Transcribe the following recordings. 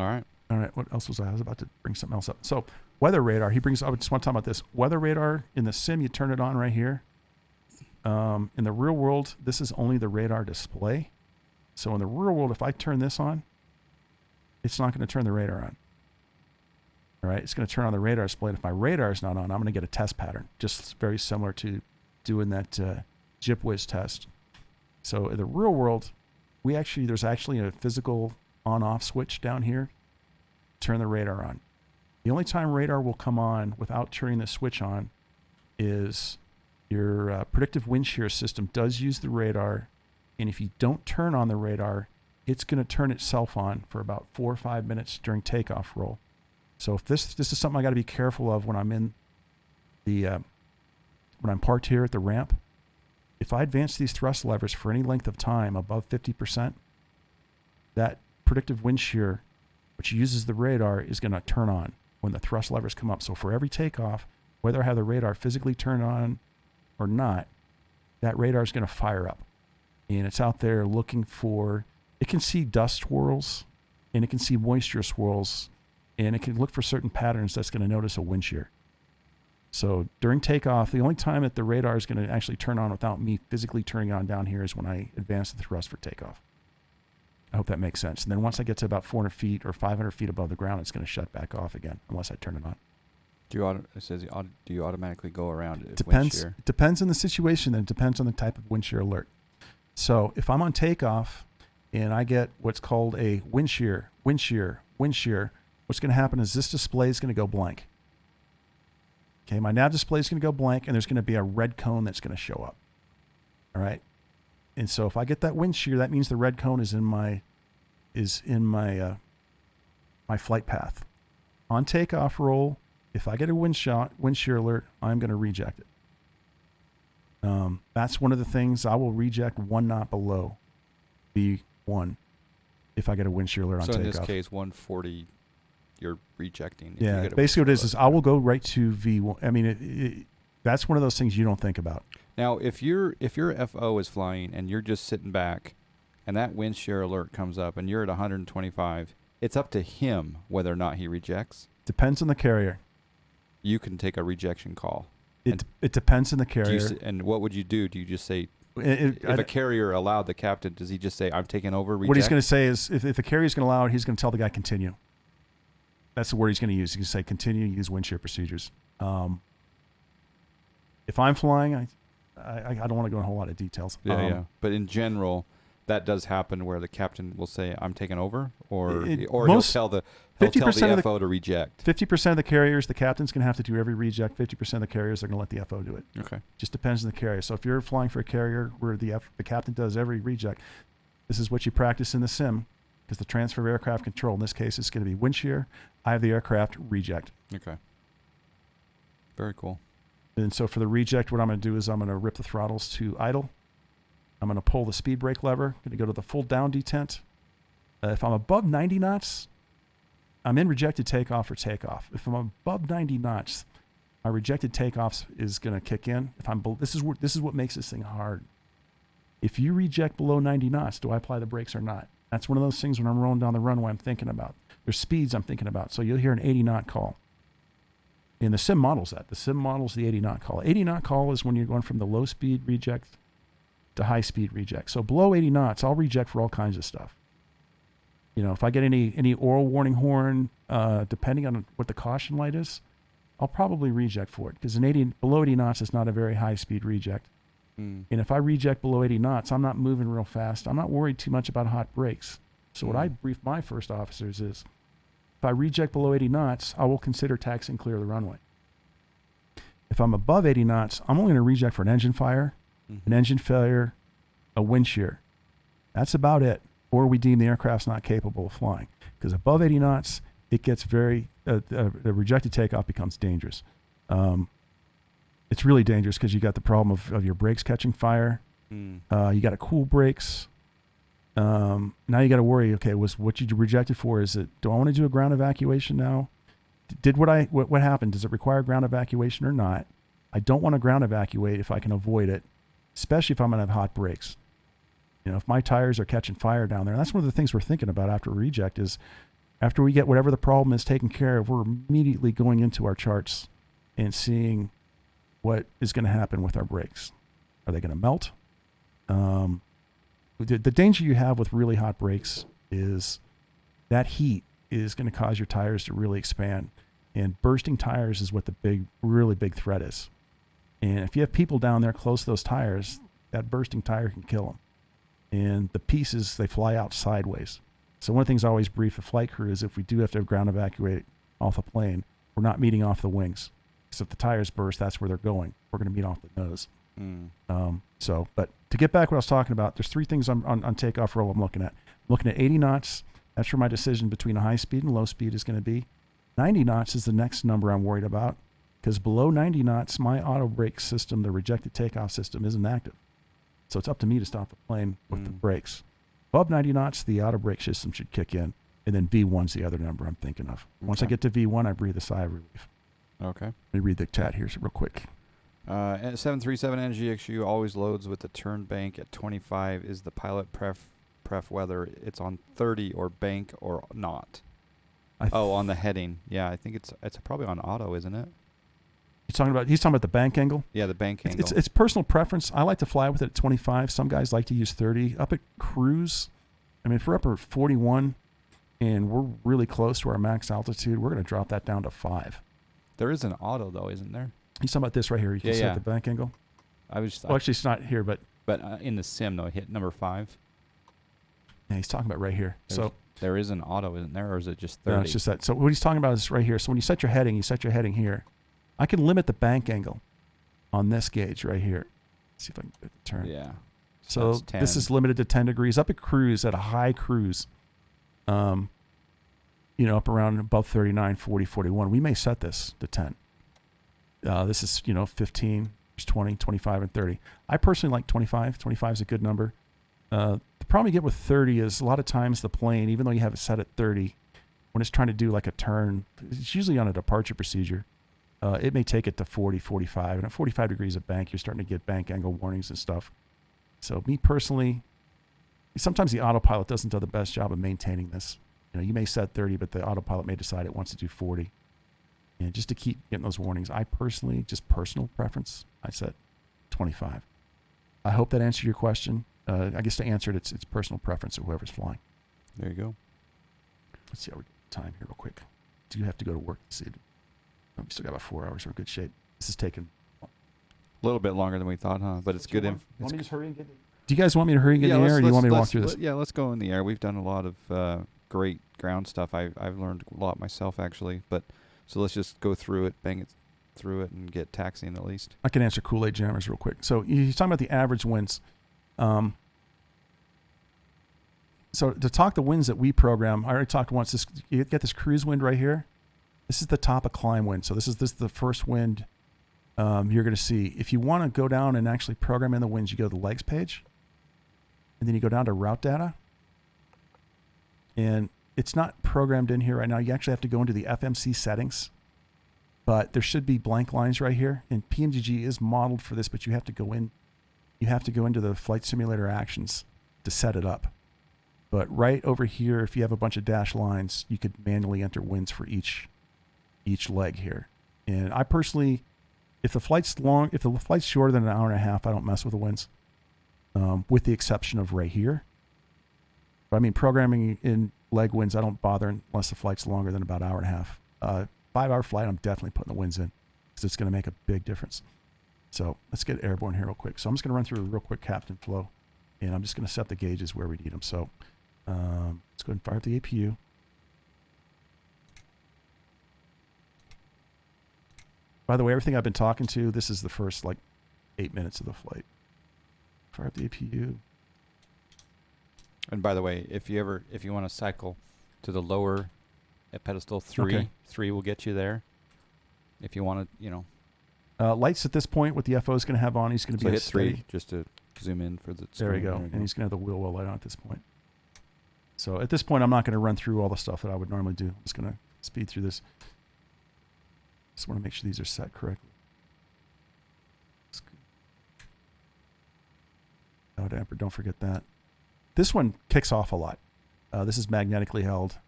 All right. All right. What else was I was about to bring something else up. So weather radar, I just want to talk about this. Weather radar in the sim, you turn it on right here. In the real world, this is only the radar display. So in the real world, if I turn this on, it's not going to turn the radar on. All right. It's going to turn on the radar display. And if my radar is not on, I'm going to get a test pattern, just very similar to doing that GipWiz test. So in the real world, there's actually a physical on-off switch down here. Turn the radar on. The only time radar will come on without turning the switch on is your predictive wind shear system does use the radar, and if you don't turn on the radar, it's going to turn itself on for about 4 or 5 minutes during takeoff roll. So if this is something I got to be careful of when I'm in the when I'm parked here at the ramp. If I advance these thrust levers for any length of time above 50%, that predictive wind shear, which uses the radar, is going to turn on when the thrust levers come up. So for every takeoff, whether I have the radar physically turned on or not, that radar is going to fire up. And it's out there looking for, it can see dust swirls, and it can see moisture swirls, and it can look for certain patterns that's going to notice a wind shear. So during takeoff, the only time that the radar is going to actually turn on without me physically turning on down here is when I advance the thrust for takeoff. I hope that makes sense. And then once I get to about 400 feet or 500 feet above the ground, it's going to shut back off again unless I turn it on. Do you automatically go around it? Depends on the situation, and it depends on the type of wind shear alert. So if I'm on takeoff and I get what's called a wind shear, what's going to happen is this display is going to go blank. Okay, my nav display is going to go blank, and there's going to be a red cone that's going to show up. All right. And so if I get that wind shear, that means the red cone is in my my flight path. On takeoff roll, if I get a wind shear alert, I'm going to reject it. That's one of the things I will reject 1 knot below V1 if I get a wind shear alert on takeoff. So in this case, 140, you're rejecting. Yeah, basically what it is I will go right to V1. I mean, that's one of those things you don't think about. Now, if your FO is flying and you're just sitting back and that wind shear alert comes up and you're at 125, it's up to him whether or not he rejects. Depends on the carrier. You can take a rejection call. It depends on the carrier. And what would you do? Do you just say, if a carrier allowed the captain, does he just say, I'm taking over, reject? What he's going to say is, if the carrier is going to allow it, he's going to tell the guy continue. That's the word he's going to use. He's going to say continue, use wind shear procedures. If I'm flying, I don't want to go in a whole lot of details. Yeah. But in general, that does happen where the captain will say, I'm taking over, or he'll tell the FO to reject. 50% of the carriers, the captain's going to have to do every reject. 50% of the carriers are going to let the FO do it. Okay. Just depends on the carrier. So if you're flying for a carrier where the captain does every reject, this is what you practice in the sim, because the transfer of aircraft control, in this case, is going to be wind shear. I have the aircraft reject. Okay. Very cool. And so for the reject, what I'm going to do is I'm going to rip the throttles to idle. I'm going to pull the speed brake lever. I'm going to go to the full down detent. If I'm above 90 knots, I'm in rejected takeoff or takeoff. If I'm above 90 knots, my rejected takeoffs is going to kick in. This is what makes this thing hard. If you reject below 90 knots, do I apply the brakes or not? That's one of those things when I'm rolling down the runway I'm thinking about. There's speeds I'm thinking about. So you'll hear an 80 knot call. And the sim models that. The sim models the 80 knot call. 80 knot call is when you're going from the low speed reject to high speed reject. So below 80 knots, I'll reject for all kinds of stuff. You know, if I get any oral warning horn, depending on what the caution light is, I'll probably reject for it, because below 80 knots is not a very high speed reject. And if I reject below 80 knots, I'm not moving real fast. I'm not worried too much about hot brakes. So what I brief my first officers is, if I reject below 80 knots, I will consider taxiing clear of the runway. If I'm above 80 knots, I'm only going to reject for an engine fire, an engine failure, a wind shear. That's about it. Or we deem the aircraft's not capable of flying. Because above 80 knots, it gets the rejected takeoff becomes dangerous. It's really dangerous because you got the problem of your brakes catching fire. You got to cool brakes. Now you got to worry, okay, was what you rejected for, do I want to do a ground evacuation now? What happened? Does it require ground evacuation or not? I don't want to ground evacuate if I can avoid it, especially if I'm going to have hot brakes. You know, if my tires are catching fire down there, and that's one of the things we're thinking about after reject is, After we get whatever the problem is taken care of, we're immediately going into our charts and seeing what is going to happen with our brakes. Are they going to melt? The danger you have with really hot brakes is that heat is going to cause your tires to really expand. And bursting tires is what the really big threat is. And if you have people down there close to those tires, that bursting tire can kill them. And the pieces, they fly out sideways. So one of the things I always brief the flight crew is if we do have to ground evacuate off a plane, we're not meeting off the wings. So if the tires burst, that's where they're going. We're going to meet off the nose. But to get back what I was talking about, there's three things on takeoff roll I'm looking at. I'm looking at 80 knots. That's where my decision between a high speed and low speed is going to be. 90 knots is the next number I'm worried about, because below 90 knots, my auto brake system, the rejected takeoff system, isn't active. So it's up to me to stop the plane with the brakes. Above 90 knots, the auto brake system should kick in, and then V1's the other number I'm thinking of. Once I get to V1, I breathe a sigh of relief. Okay. Let me read the chat here real quick. 737 NGXU always loads with the turn bank at 25. Is the pilot pref whether it's on 30 or bank or not? On the heading. Yeah, I think it's probably on auto, isn't it? He's talking about the bank angle. Yeah, the bank angle. It's personal preference. I like to fly with it at 25. Some guys like to use 30. Up at cruise, I mean, if we're up at 41 and we're really close to our max altitude, we're going to drop that down to 5. There is an auto though, isn't there? He's talking about this right here. You can set the bank angle. Actually, it's not here, but in the sim though, hit number 5. Yeah, he's talking about right here. There is an auto, isn't there, or is it just 30? No, it's just that. So what he's talking about is right here. So when you set your heading here. I can limit the bank angle on this gauge right here. Let's see if I can get the turn. Yeah. So this is limited to 10 degrees. Up at cruise, at a high cruise, up around above 39, 40, 41, we may set this to 10. This is, 15, there's 20, 25, and 30. I personally like 25. 25 is a good number. The problem you get with 30 is a lot of times the plane, even though you have it set at 30, when it's trying to do like a turn, it's usually on a departure procedure. It may take it to 40, 45. And at 45 degrees of bank, you're starting to get bank angle warnings and stuff. So me personally, sometimes the autopilot doesn't do the best job of maintaining this. You may set 30, but the autopilot may decide it wants to do 40. And just to keep getting those warnings, I personally, just personal preference, I set 25. I hope that answered your question. I guess to answer it, it's personal preference of whoever's flying. There you go. Let's see how we get time here real quick. Do you have to go to work this evening? We still got about 4 hours. We're in good shape. This is taking a little bit longer than we thought, huh? But it's good. Want me to just hurry and get it? Do you guys want me to hurry and get in the air, or do you want me to walk through this? Yeah, let's go in the air. We've done a lot of great ground stuff. I've learned a lot myself, actually. So let's just go through it, bang it through it, and get taxiing at least. I can answer Kool-Aid Jammers real quick. So he's talking about the average winds. So to talk the winds that we program, I already talked once. You get this cruise wind right here. This is the top of climb wind. So this is the first wind you're going to see. If you want to go down and actually program in the winds, you go to the legs page. And then you go down to route data. And it's not programmed in here right now. You actually have to go into the FMC settings. But there should be blank lines right here. And PMDG is modeled for this, but you have to go in. You have to go into the flight simulator actions to set it up. But right over here, if you have a bunch of dashed lines, you could manually enter winds for each leg here. And I personally, if the flight's shorter than an hour and a half, I don't mess with the winds, with the exception of right here. But I mean, programming in leg winds, I don't bother unless the flight's longer than about an hour and a half. 5-hour flight, I'm definitely putting the winds in because it's going to make a big difference. So let's get airborne here real quick. So I'm just going to run through a real quick captain flow, and I'm just going to set the gauges where we need them. So let's go ahead and fire up the APU. By the way, everything I've been talking to, this is the first 8 minutes of the flight. Fire up the APU. And by the way, if you want to cycle to the lower at pedestal 3, 3 will get you there. If you want to, lights at this point, what the FO is going to have on, he's going to be hit 3 just to zoom in for the screen. There we go. And he's going to have the wheel well light on at this point. So at this point, I'm not going to run through all the stuff that I would normally do. I'm just going to speed through this. Just want to make sure these are set correctly. Oh, damper, don't forget that. This one kicks off a lot. This is magnetically held.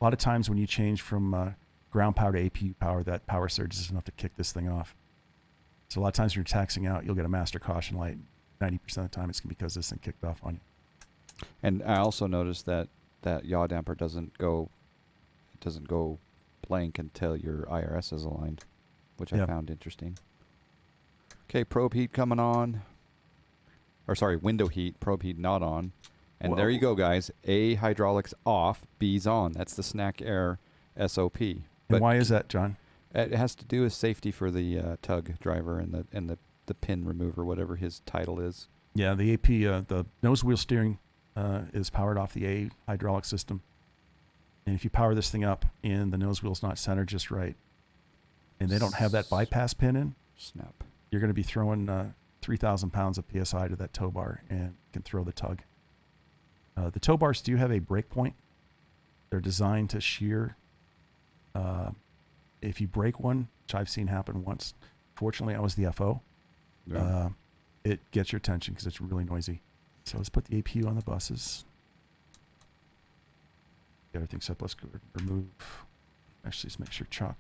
A lot of times when you change from ground power to APU power, that power surge is enough to kick this thing off. So a lot of times when you're taxing out, you'll get a master caution light. 90% of the time, it's because this thing kicked off on you. And I also noticed that yaw damper doesn't go blank until your IRS is aligned, which I found interesting. Okay, probe heat coming on. Or sorry, window heat, probe heat not on. And there you go, guys. A, hydraulics off, B's on. That's the snack air SOP. And but why is that, John? It has to do with safety for the tug driver and the pin remover, whatever his title is. Yeah, the AP, the nose wheel steering is powered off the A hydraulic system. And if you power this thing up and the nose wheel's not centered just right, and they don't have that bypass pin in, snap, you're going to be throwing 3,000 pounds of PSI to that tow bar and can throw the tug. The tow bars do have a break point. They're designed to shear. If you break one, which I've seen happen once, fortunately I was the FO, it gets your attention because it's really noisy. So let's put the APU on the buses. Everything's set. Let's go remove. Actually, let's make sure chock.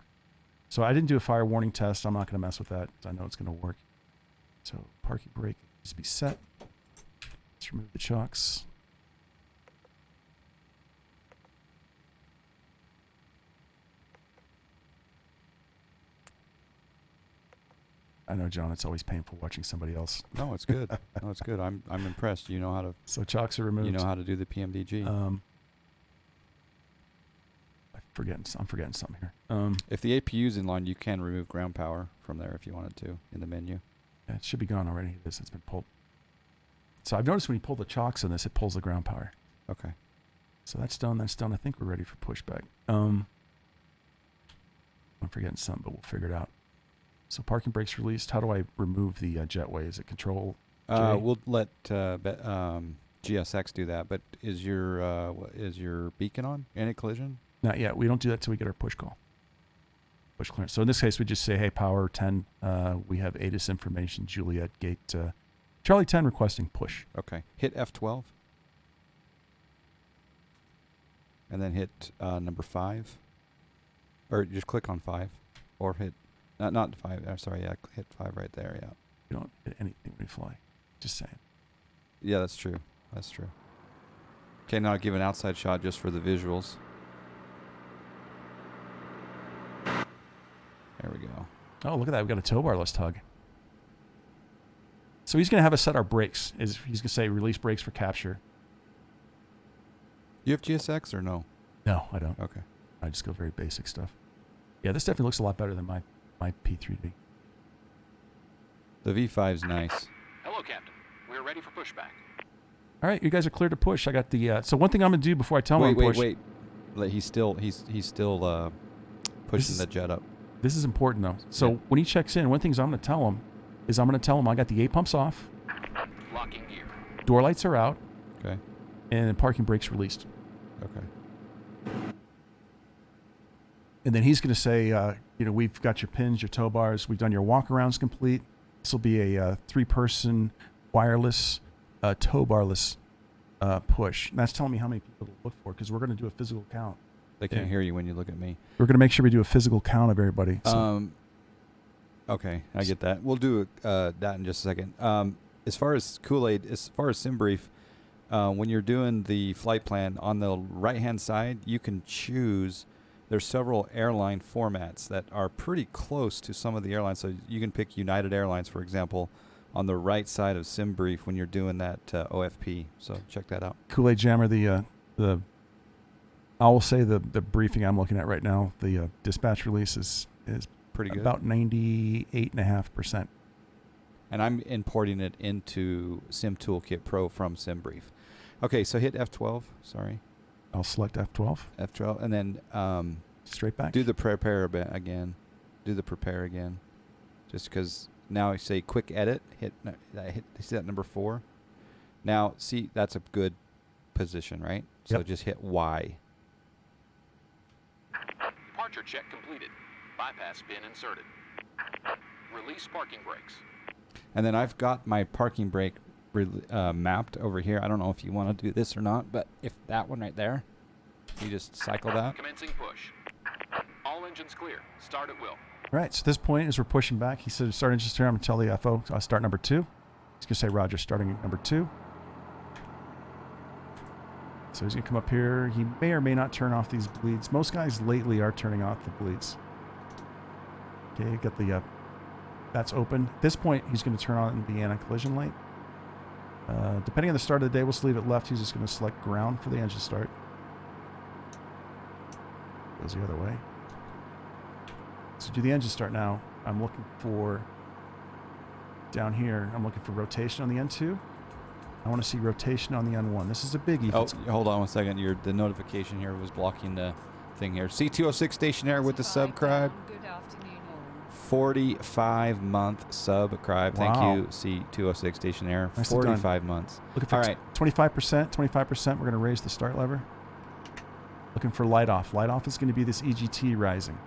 So I didn't do a fire warning test. I'm not going to mess with that. I know it's going to work. So parking brake needs to be set. Let's remove the chocks. I know, John, it's always painful watching somebody else. No, it's good. No, it's good. I'm impressed. You know how to. So chocks are removed. You know how to do the PMDG. I'm forgetting something here. If the APU's in line, you can remove ground power from there if you wanted to in the menu. Yeah, it should be gone already. It's been pulled. So I've noticed when you pull the chocks in this, it pulls the ground power. Okay. So that's done. That's done. I think we're ready for pushback. I'm forgetting something, but we'll figure it out. So parking brakes released. How do I remove the jetway? Is it control J? We'll let GSX do that. But is your beacon on? Any collision? Not yet. We don't do that till we get our push call. Push clearance. So in this case, we just say, hey, power 10. We have ATIS information. Juliet gate. Charlie 10 requesting push. Okay. Hit F12. And then hit number 5. Or just click on 5. Or hit... Not 5. I'm sorry. Yeah, hit 5 right there. Yeah. You don't hit anything when you fly. Just saying. Yeah, that's true. That's true. Okay, now I'll give an outside shot just for the visuals. There we go. Oh, look at that. We've got a tow barless tug. So he's going to have us set our brakes. He's going to say release brakes for capture. You have GSX or no? No, I don't. Okay. I just go very basic stuff. Yeah, this definitely looks a lot better than my P3D. The V5's nice. Hello, Captain. We're ready for pushback. All right, you guys are clear to push. I got the. So one thing I'm going to do before I tell him I'm push. Wait. He's still pushing the jet up. This is important, though. So when he checks in, one thing I'm going to tell him is I got the A pumps off. Locking gear. Door lights are out. Okay. And parking brakes released. Okay. And then he's going to say, we've got your pins, your tow bars. We've done your walkarounds complete. This will be a 3-person wireless tow barless push. And that's telling me how many people to look for because we're going to do a physical count. They can't hear you when you look at me. We're going to make sure we do a physical count of everybody. So. Okay, I get that. We'll do that in just a second. As far as Kool-Aid, as far as SimBrief, when you're doing the flight plan, on the right-hand side, you can choose. There's several airline formats that are pretty close to some of the airlines. So you can pick United Airlines, for example, on the right side of SimBrief when you're doing that OFP. So check that out. Kool-Aid Jammer, I will say the briefing I'm looking at right now, the dispatch release is pretty good. About 98.5%. And I'm importing it into Sim Toolkit Pro from SimBrief. Okay, so hit F12. Sorry. I'll select F12. F12, and then straight back. Do the prepare again. Do the prepare again. Just because now I say quick edit. See that number 4? Now, see, that's a good position, right? So just hit Y. Departure check completed. Bypass pin inserted. Release parking brakes. And then I've got my parking brake mapped over here. I don't know if you want to do this or not, but if that one right there. You just cycle that. Commencing push. All engines clear. Start at will. All right, so at this point, as we're pushing back, he said, start engine steer. I'm going to tell the FO, start number 2. He's going to say, Roger, starting at number 2. So he's going to come up here. He may or may not turn off these bleeds. Most guys lately are turning off the bleeds. Okay, got the, that's open. At this point, he's going to turn on the anti-collision light. Depending on the start of the day, we'll just leave it left. He's just going to select ground for the engine start. Goes the other way. So do the engine start now. I'm looking for, down here, I'm looking for rotation on the N2. I want to see rotation on the N1. This is a biggie. Oh, hold on 1 second. The notification here was blocking the thing here. C206 stationary with the subscribe. Good afternoon, all. 45-month subscribe. Thank Wow. you, C206 stationary. Nicely 45 months. Looking for All right. 25%. 25%. We're going to raise the start lever. Looking for light off. Light off is going to be this EGT rising.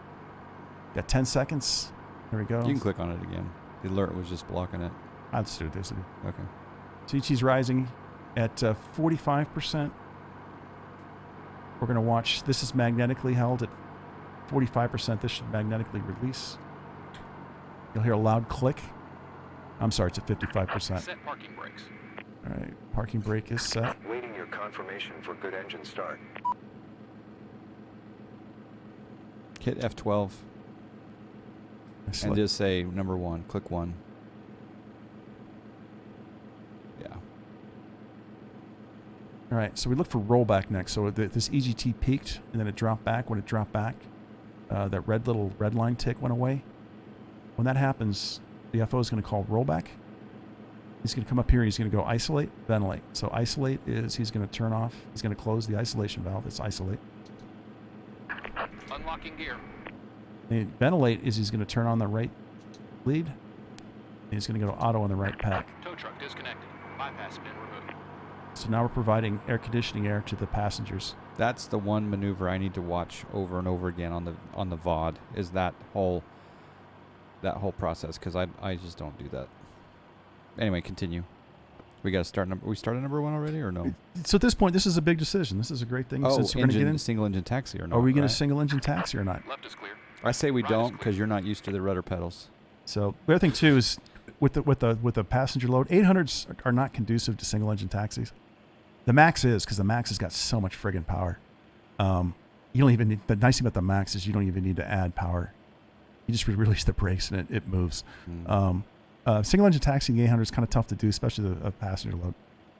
Got 10 seconds. There we go. You can click on it again. The alert was just blocking it. I'll just do it this. Okay. So EGT's rising at 45%. We're going to watch. This is magnetically held at 45%. This should magnetically release. You'll hear a loud click. I'm sorry, it's at 55%. Set parking brakes. All right, parking brake is set. Waiting your confirmation for good engine start. Hit F12 and just say number 1. Click 1. Yeah. All right, so we look for rollback next. So this EGT peaked, and then it dropped back. When it dropped back, that little red line tick went away. When that happens, the FO is going to call rollback. He's going to come up here, and he's going to go isolate, ventilate. So isolate is he's going to turn off. He's going to close the isolation valve. It's isolate. Unlocking gear. And ventilate is he's going to turn on the right lead. And he's going to go to auto on the right pack. Tow truck disconnected. Bypass pin removed. So now we're providing air conditioning air to the passengers. That's the one maneuver I need to watch over and over again on the VOD is that whole process, because I just don't do that. Anyway, continue. We got to start number. We started number 1 already, or no? So at this point, this is a big decision. This is a great thing. Oh, Since we're going to get in. single engine taxi or not? Are we going right? to single engine taxi or not? Left is clear. I say we Right is don't clear. because you're not used to the rudder pedals. So the other thing too is with the passenger load, 800s are not conducive to single engine taxis. The Max is, because the Max has got so much friggin' power. You don't even need, the nice thing about the Max is you don't even need to add power. You just release the brakes and it moves. Single engine taxi in the 800 is kind of tough to do, especially a passenger load.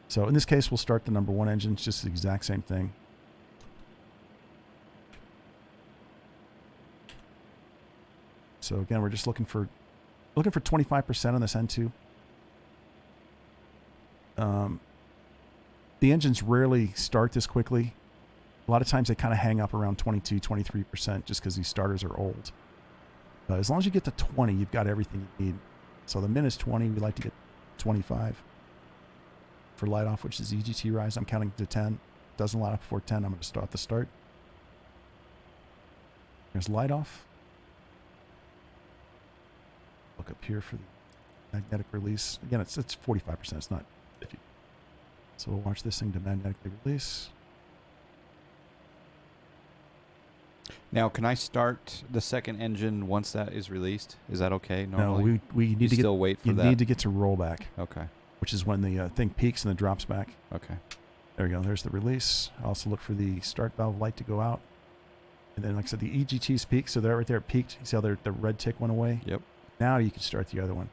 So in this case, we'll start the number 1 engine. It's just the exact same thing. So again, we're just looking for 25% on this N2. The engines rarely start this quickly. A lot of times they kind of hang up around 22, 23% just because these starters are old. But as long as you get to 20, you've got everything you need. So the min is 20. We like to get 25 for light off, which is EGT rise. I'm counting to 10. Doesn't light off before 10. I'm going to start the start. There's light off. Look up here for the magnetic release. Again, it's 45%. It's not 50. So we'll watch this thing to magnetically release. Now, can I start the second engine once that is released? Is that okay? No, Normally? we need to still wait for you that? need to get to rollback, Okay. which is when the thing peaks and then drops back. Okay. There we go. There's the release. I also look for the start valve light to go out. And then, like I said, the EGT's peaked. So they're right there, it peaked. You see how the red tick went away? Yep. Now you can start the other one.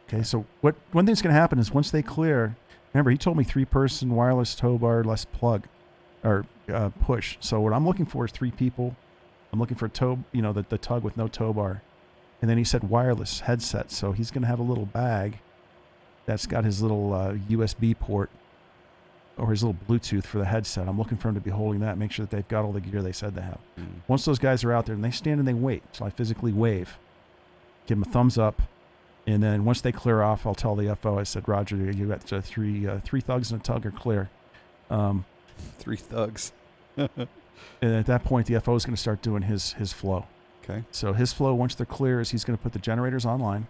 Okay, so one thing that's going to happen is once they clear, remember, he told me 3-person wireless tow bar less plug or push. So what I'm looking for is 3 people. I'm looking for tow, the tug with no tow bar. And then he said wireless headset. So he's going to have a little bag that's got his little USB port or his little Bluetooth for the headset. I'm looking for him to be holding that, make sure that they've got all the gear they said they have. Once those guys are out there and they stand and they wait, so I physically wave, give them a thumbs up, and then once they clear off, I'll tell the FO, I said, Roger, you got three thugs and a tug are clear. 3 thugs. And at that point, the FO is going to start doing his flow. Okay. So his flow, once they're clear, is he's going to put the generators online.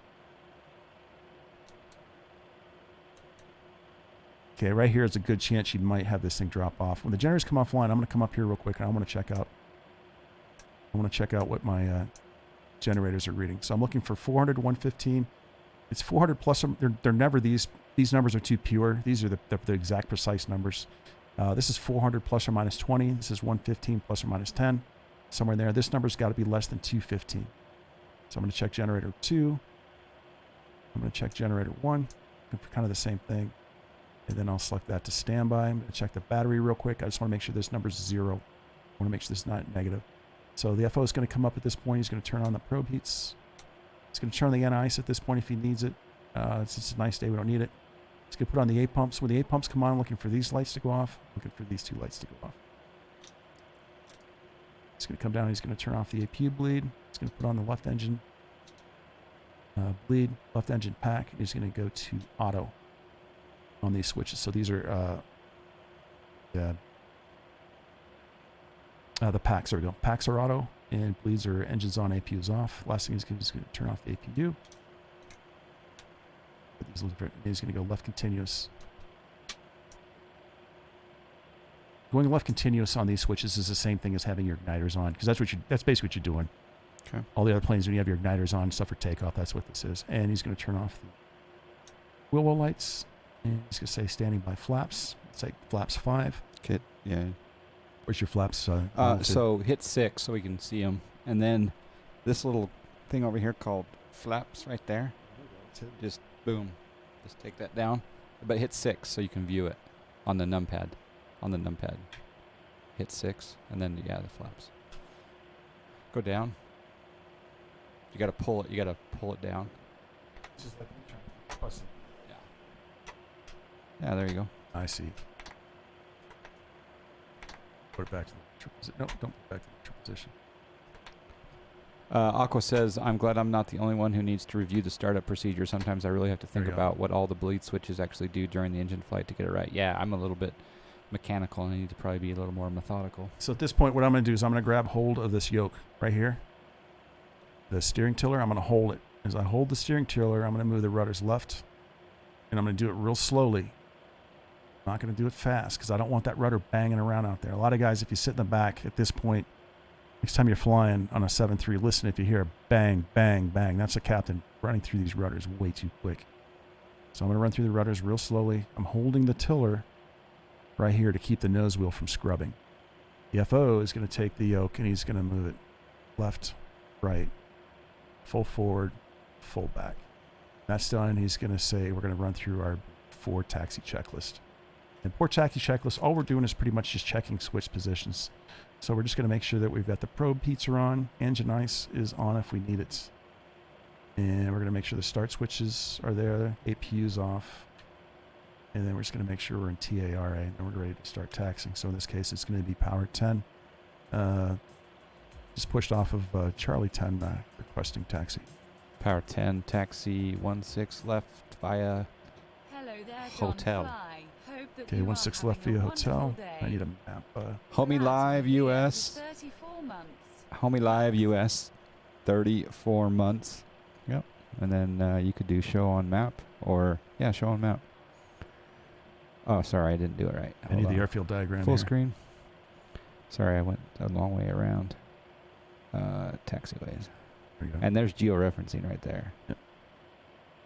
Okay, right here is a good chance you might have this thing drop off. When the generators come offline, I'm going to come up here real quick and I want to check out. I want to check out what my generators are reading. So I'm looking for 400 to 115. It's 400 plus. They're never these. These numbers are too pure. These are the exact precise numbers. This is 400 plus or minus 20. This is 115 plus or minus 10. Somewhere in there. This number's got to be less than 215. So I'm going to check generator 2. I'm going to check generator 1. Kind of the same thing. And then I'll select that to standby. I'm going to check the battery real quick. I just want to make sure this number's 0. I want to make sure this is not negative. So the FO is going to come up at this point. He's going to turn on the probe heats. He's going to turn the N-ice at this point if he needs it. It's a nice day. We don't need it. He's going to put on the A pumps. When the A pumps come on, I'm looking for these lights to go off. Looking for these 2 lights to go off. He's going to come down. He's going to turn off the APU bleed. He's going to put on the left engine bleed, left engine pack. And he's going to go to auto on these switches. So these are the packs. There we go. Packs are auto, and bleeds are engines on, APUs off. Last thing he's going to turn off the APU. He's going to go left continuous. Going left continuous on these switches is the same thing as having your igniters on, because that's basically what you're doing. Okay. All the other planes, when you have your igniters on, stuff for takeoff, that's what this is. And he's going to turn off the wheel well lights. And he's going to say standing by flaps. It's like flaps 5. Okay. Yeah. Where's your flaps? So hit 6 so we can see them, and then this little thing over here called flaps right there. Just boom, just take that down, but hit 6 so you can view it on the numpad. Hit 6, and then the flaps. Go down. You gotta pull it. You gotta pull it down. Just like pressing. Yeah, there you go. I see. Put it back to the neutral position. Nope, don't put it back to the neutral position. Aqua says, I'm glad I'm not the only one who needs to review the startup procedure. Sometimes I really have to think about what all the bleed switches actually do during the engine flight to get it right. Yeah, I'm a little bit mechanical, and I need to probably be a little more methodical. So at this point, what I'm going to do is I'm going to grab hold of this yoke right here. The steering tiller, I'm going to hold it. As I hold the steering tiller, I'm going to move the rudders left, and I'm going to do it real slowly. I'm not going to do it fast because I don't want that rudder banging around out there. A lot of guys, if you sit in the back at this point, next time you're flying on a 7.3, listen, if you hear a bang, bang, bang, that's the captain running through these rudders way too quick. So I'm going to run through the rudders real slowly. I'm holding the tiller right here to keep the nose wheel from scrubbing. The FO is going to take the yoke and he's going to move it left, right, full forward, full back. That's done. He's going to say we're going to run through our 4 taxi checklist. And 4 taxi checklist, all we're doing is pretty much just checking switch positions. So we're just going to make sure that we've got the probe heats are on, engine ice is on if we need it. And we're going to make sure the start switches are there, APU's off. And then we're just going to make sure we're in TARA, and then we're ready to start taxiing. So in this case, it's going to be power 10. Just pushed off of Charlie 10, requesting taxi. Power 10, taxi 16 left via hotel. Okay, 16 left via hotel. I need a map. Homie Live US. Homie Live US, 34 months. Yep. And then you could do show on map, or show on map. Oh, sorry, I didn't do it right. I need the airfield diagram. Full screen. Sorry, I went a long way around. Taxiways. There you go. And there's georeferencing right there. Yep.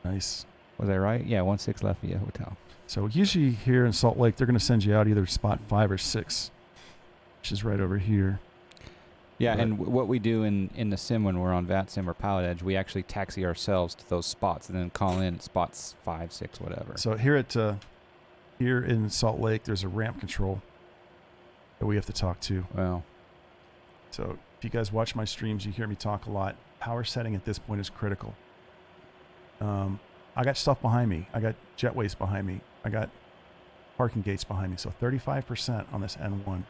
Nice. Was I right? Yeah, 16 left via hotel. So usually here in Salt Lake, they're going to send you out either spot 5 or 6, which is right over here. Yeah, and what we do in the sim when we're on VATSIM or Pilot Edge, we actually taxi ourselves to those spots and then call in at spots 5, 6, whatever. So here in Salt Lake, there's a ramp control that we have to talk to. Well. So if you guys watch my streams, you hear me talk a lot. Power setting at this point is critical. I got stuff behind me. I got jetways behind me. I got parking gates behind me. So 35% on this N1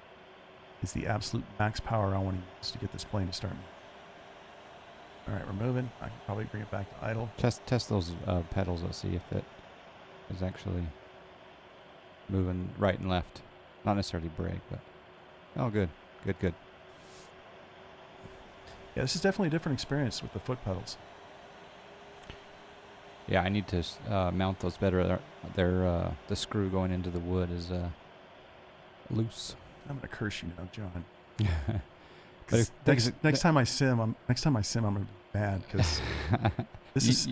is the absolute max power I want to use to get this plane to start moving. All right, we're moving. I can probably bring it back to idle. Test those pedals. Let's see if it is actually moving right and left. Not necessarily brake, but oh, good. Yeah, this is definitely a different experience with the foot pedals. Yeah, I need to mount those better. They're the screw going into the wood is loose. I'm gonna curse you now, John. But 'Cause next time I sim, I'm gonna be mad because this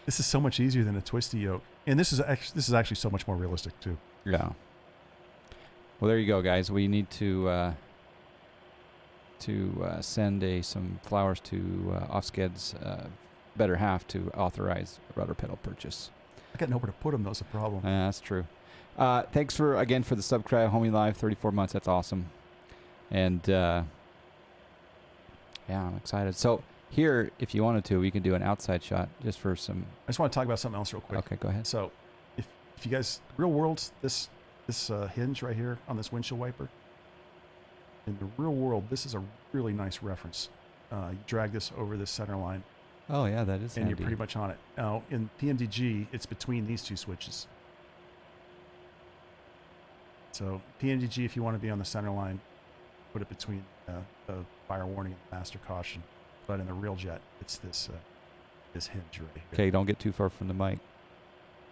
is so much easier than a twisty yoke, and this is actually so much more realistic too. Yeah. Well, there you go, guys. We need to send some flowers to Offsked's better half to authorize rudder pedal purchase. I got nowhere to put them. That's a problem. That's true. Thanks for the subscribe, Homie Live, 34 months. That's awesome. And yeah, I'm excited. So here, if you wanted to, we can do an outside shot just for some. I just want to talk about something else real quick. Okay, go ahead. So, if you guys, real world, this hinge right here on this windshield wiper. In the real world, this is a really nice reference. You drag this over this center line, Oh yeah, that is. and handy. you're pretty much on it. Now, in PMDG, it's between these two switches. So PMDG, if you want to be on the center line, put it between the fire warning and the master caution. But in the real jet, it's this hinge right here. Okay, don't get too far from the mic.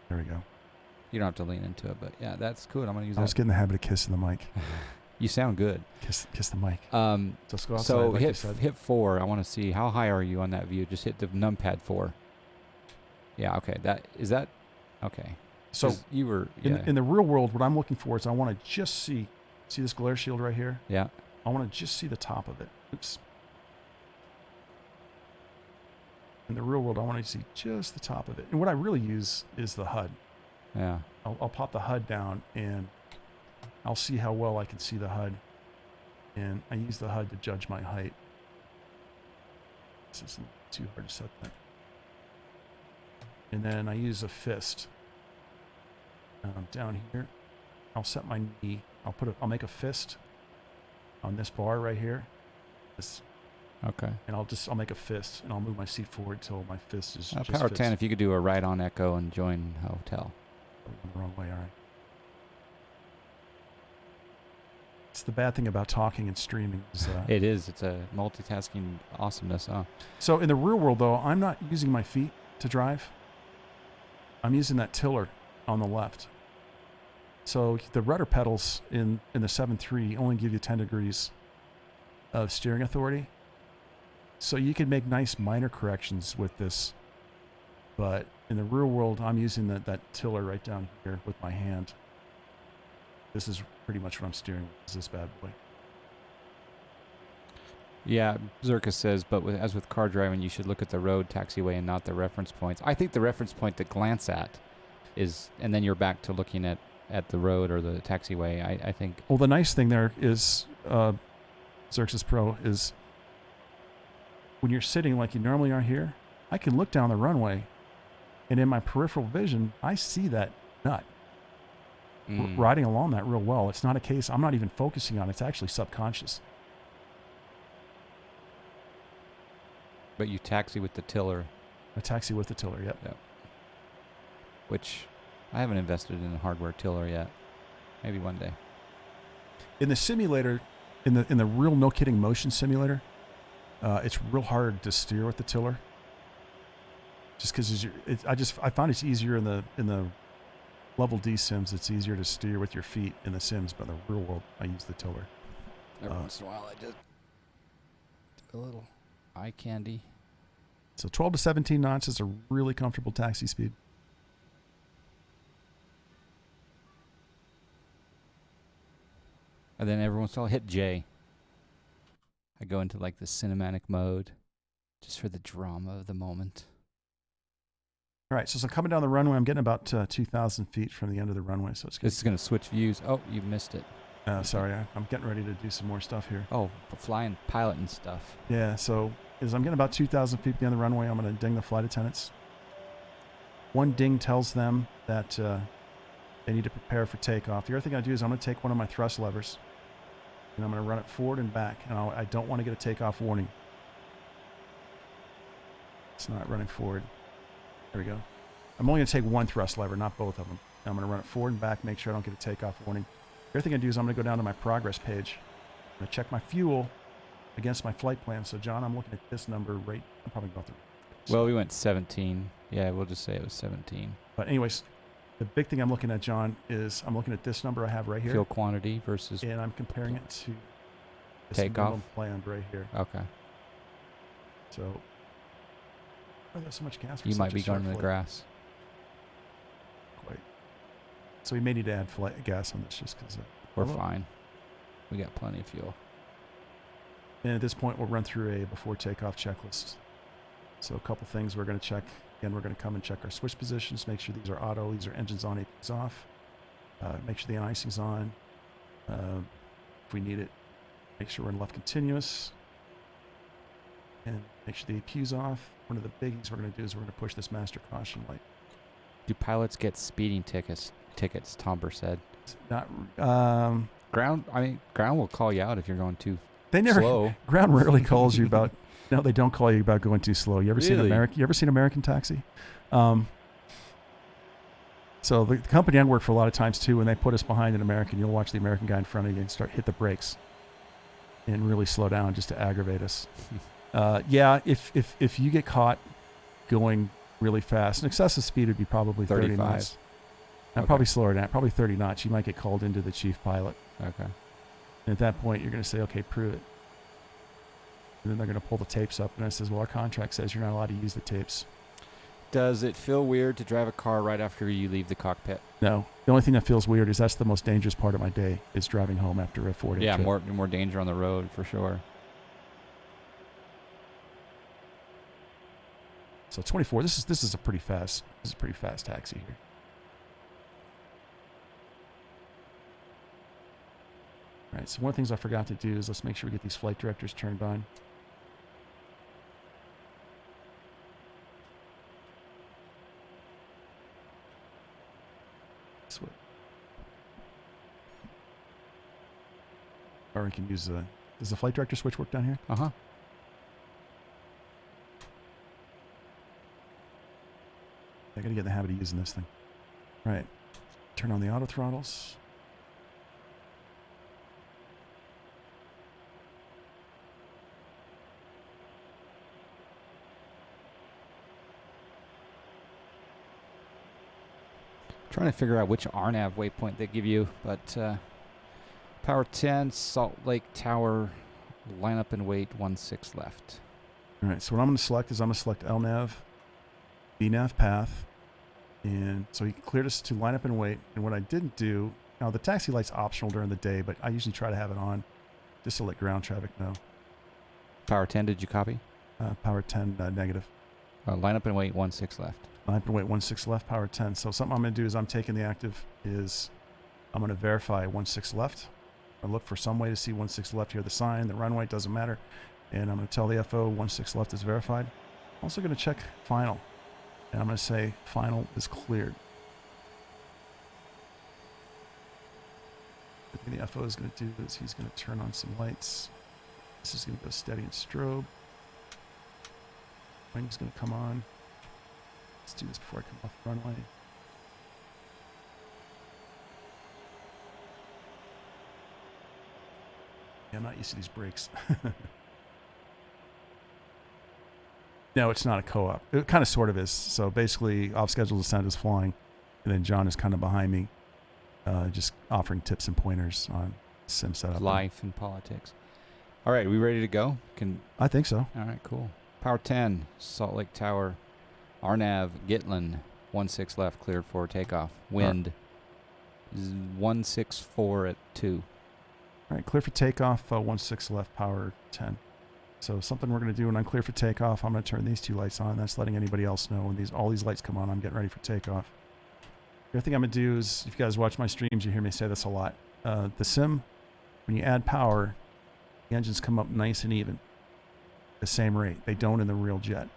There we go. You don't have to lean into it, but yeah, that's cool. I'm gonna use I was that. getting the habit of kissing the mic. You sound good. Kiss the mic. So Let's go outside. So like you said. hit 4. I want to see how high are you on that view. Just hit the numpad 4. Yeah. Okay. Is that okay? So 'Cause you were yeah in the real world, what I'm looking for is I want to just see this glare shield right here. yeah. I want to just see the top of it. Oops. In the real world, I want to see just the top of it. And what I really use is the HUD. Yeah. I'll pop the HUD down and I'll see how well I can see the HUD. And I use the HUD to judge my height. This isn't too hard to set that. And then I use a fist. Down here, I'll set my knee. I'll make a fist on this bar right here. This, Okay. and I'll make a fist and I'll move my seat forward till my fist is just Power fist. 10. If you could do a right on echo and join hotel. I'm the wrong way, all right. It's the bad thing about talking and streaming. Is, It is. It's a multitasking awesomeness. Huh? so in the real world, though, I'm not using my feet to drive. I'm using that tiller on the left. So the rudder pedals in the 7.3 only give you 10 degrees of steering authority. So you can make nice minor corrections with this. But in the real world, I'm using that tiller right down here with my hand. This is pretty much what I'm steering with, is this bad boy. Yeah. Zerka says, but as with car driving, you should look at the road taxiway and not the reference points. I think the reference point to glance at is, and then you're back to looking at the road or the taxiway. I think. Well, the nice thing there is, Xerxes Pro, is when you're sitting like you normally are here, I can look down the runway, and in my peripheral vision, I see that nut riding along that real well. It's not a case, I'm not even focusing on it. It's actually subconscious. But you taxi with the tiller, A taxi with the tiller, yep. which I haven't invested in a hardware tiller yet. Maybe one day. In the simulator, in the real no kidding motion simulator, it's real hard to steer with the tiller. Just because I find it's easier in the level D sims. It's easier to steer with your feet in the sims, but in the real world, I use the tiller. Every once in a while, I just do a little eye candy. So 12 to 17 knots is a really comfortable taxi speed. And then every once in a while, hit J. I go into like the cinematic mode, just for the drama of the moment. All right, so coming down the runway, I'm getting about 2,000 feet from the end of the runway, so it's good. This is gonna switch views. Oh, you missed it. Sorry, I'm getting ready to do some more stuff here. Oh, flying pilot and stuff. Yeah, so as I'm getting about 2,000 feet beyond the runway, I'm going to ding the flight attendants. One ding tells them that they need to prepare for takeoff. The other thing I do is I'm going to take one of my thrust levers, and I'm going to run it forward and back. And I don't want to get a takeoff warning. It's not running forward. There we go. I'm only going to take one thrust lever, not both of them. And I'm going to run it forward and back, make sure I don't get a takeoff warning. The other thing I do is I'm going to go down to my progress page. I'm going to check my fuel against my flight plan. So, John, I'm looking at this number right. I'm probably about to. Well, we went 17. Yeah, we'll just say it was 17. But anyways, the big thing I'm looking at, John, is I'm looking at this number I have right here. Fuel quantity versus And I'm comparing it to this takeoff. minimum planned right here. Okay. So, oh, there's so much gas. For You such might a be short going to the flight. grass. Quite. So we may need to add gas on this just because. We're fine. We got plenty of fuel. And at this point, we'll run through a before takeoff checklist. So a couple things we're going to check. Again, we're going to come and check our switch positions, make sure these are auto, these are engines on, APs off. Make sure the icing's on. If we need it, make sure we're in left continuous. And make sure the AP's off. One of the biggies we're going to do is we're going to push this master caution light. Do pilots get speeding tickets? Tomber said. It's not. Ground will call you out if you're going too They never. slow. Ground rarely calls you about. No, they don't call you about going too slow. You ever seen Really? American? You ever seen American Taxi? So the company I work for a lot of times too, when they put us behind an American, you'll watch the American guy in front of you and hit the brakes and really slow down just to aggravate us. Yeah, if you get caught going really fast, an excessive speed would be probably 30 35. knots. And Okay. probably slower than that, probably 30 knots. You might get called into the chief pilot. Okay. And at that point, you're going to say, okay, prove it. And then they're going to pull the tapes up. And I says, well, our contract says you're not allowed to use the tapes. Does it feel weird to drive a car right after you leave the cockpit? No. The only thing that feels weird is that's the most dangerous part of my day is driving home after a 4-day Yeah, trip. more danger on the road for sure. So 24. This is a pretty fast. This is a pretty fast taxi here. All right. So one of the things I forgot to do is let's make sure we get these flight directors turned on. Switch. Or we can use the. Does the flight director switch work down here? Uh-huh. I gotta get in the habit of using this thing. All right. Turn on the auto throttles. Trying to figure out which RNAV waypoint they give you, but Power 10, Salt Lake Tower, line up and wait 16 left. All right. So what I'm going to select is I'm going to select LNAV, VNAV path. And so he cleared us to line up and wait. And what I didn't do, now the taxi light's optional during the day, but I usually try to have it on just to let ground traffic know. Power 10, did you copy? Power 10 negative. Line up and wait 16 left. Line up and wait 16 left, power 10. So something I'm going to do is I'm taking the active is I'm going to verify 16 left. I look for some way to see 16 left here, the sign, the runway, it doesn't matter. And I'm going to tell the FO 16 left is verified. I'm also going to check final. And I'm going to say final is cleared. The thing the FO is going to do is he's going to turn on some lights. This is going to go steady and strobe. Wing's going to come on. Let's do this before I come off the runway. Yeah, I'm not used to these brakes. No, it's not a co-op. It kind of sort of is. So basically, off-schedule descent is flying, and then John is kind of behind me, just offering tips and pointers on sim setup. Life and politics. All right, we ready to go? I think so. All right, cool. Power 10, Salt Lake Tower, RNAV, Gitlin, 16 left, cleared for takeoff. Wind, 164 at 2. All right, clear for takeoff, 16 left, power 10. So something we're going to do when I'm clear for takeoff, I'm going to turn these two lights on. That's letting anybody else know when all these lights come on, I'm getting ready for takeoff. The other thing I'm going to do is, if you guys watch my streams, you hear me say this a lot. The sim, when you add power, the engines come up nice and even, the same rate. They don't in the real jet.